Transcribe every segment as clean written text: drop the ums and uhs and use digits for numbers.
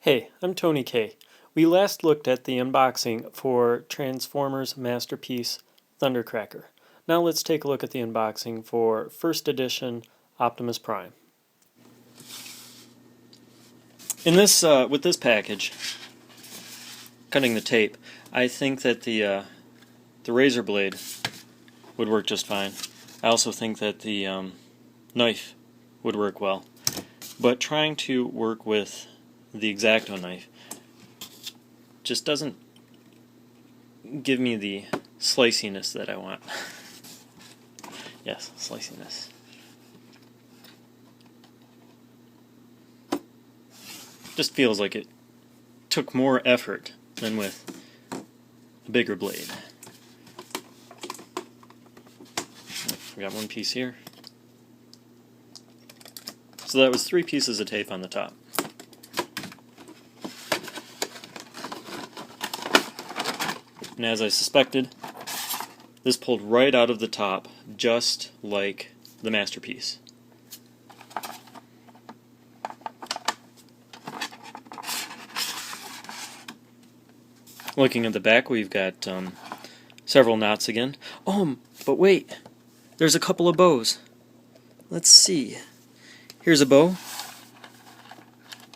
Hey, I'm Tony K. We last looked at the unboxing for Transformers Masterpiece Thundercracker. Now let's take a look at the unboxing for first edition Optimus Prime. In this, with this package, cutting the tape, I think that the razor blade would work just fine. I also think that the knife would work well. But trying to work with the X-Acto knife just doesn't give me the sliciness that I want. Yes, sliciness. Just feels like it took more effort than with a bigger blade. We got one piece here. So that was 3 pieces of tape on the top. And as I suspected, this pulled right out of the top, just like the Masterpiece. Looking at the back, we've got several knots again. Oh, but wait, there's a couple of bows. Let's see. Here's a bow.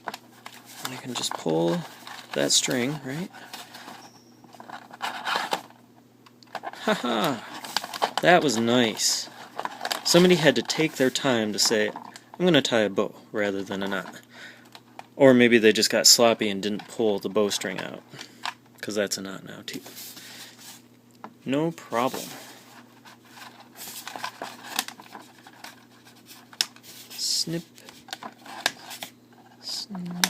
I can just pull that string, right? Haha, that was nice. Somebody had to take their time to say, I'm going to tie a bow rather than a knot. Or maybe they just got sloppy and didn't pull the bowstring out, because that's a knot now too. No problem. Snip. Snip.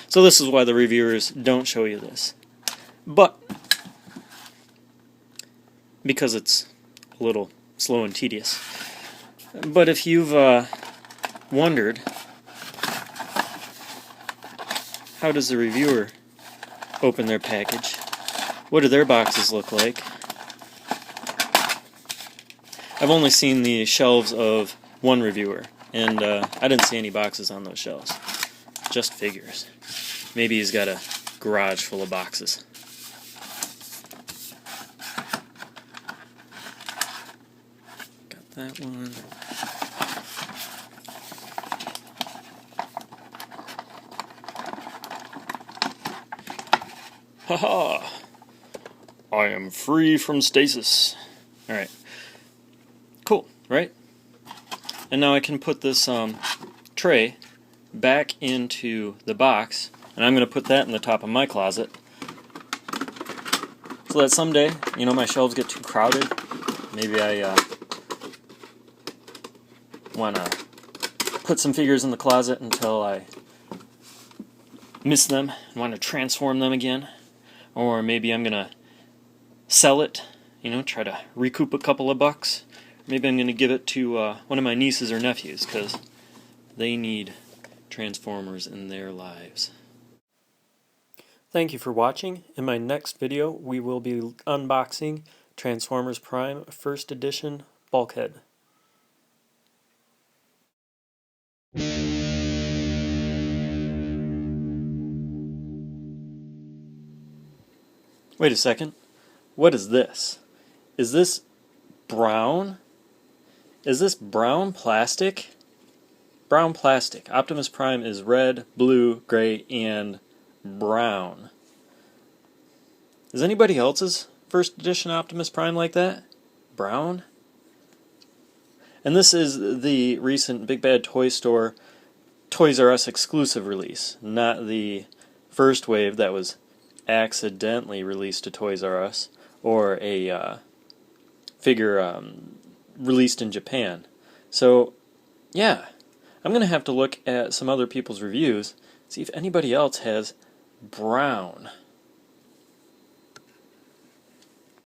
So this is why the reviewers don't show you this. But because it's a little slow and tedious. But if you've wondered, how does the reviewer open their package? What do their boxes look like? I've only seen the shelves of one reviewer, and I didn't see any boxes on those shelves. Just figures. Maybe he's got a garage full of boxes. Got that one. Haha! I am free from stasis. Alright. Cool, right? And now I can put this tray back into the box, and I'm going to put that in the top of my closet so that someday, you know, my shelves get too crowded. Maybe I want to put some figures in the closet until I miss them and want to transform them again. Or maybe I'm going to sell it, you know, try to recoup a couple of bucks. Maybe I'm going to give it to one of my nieces or nephews, because they need Transformers in their lives. Thank you for watching. In my next video, we will be unboxing Transformers Prime First Edition Bulkhead. Wait a second. What is this? Is this brown? Is this brown plastic? Brown plastic. Optimus Prime is red, blue, gray, and brown. Is anybody else's first edition Optimus Prime like that? Brown? And this is the recent Big Bad Toy Store Toys R Us exclusive release, not the first wave that was accidentally released to Toys R Us, or a figure released in Japan. So, yeah, I'm going to have to look at some other people's reviews, see if anybody else has brown.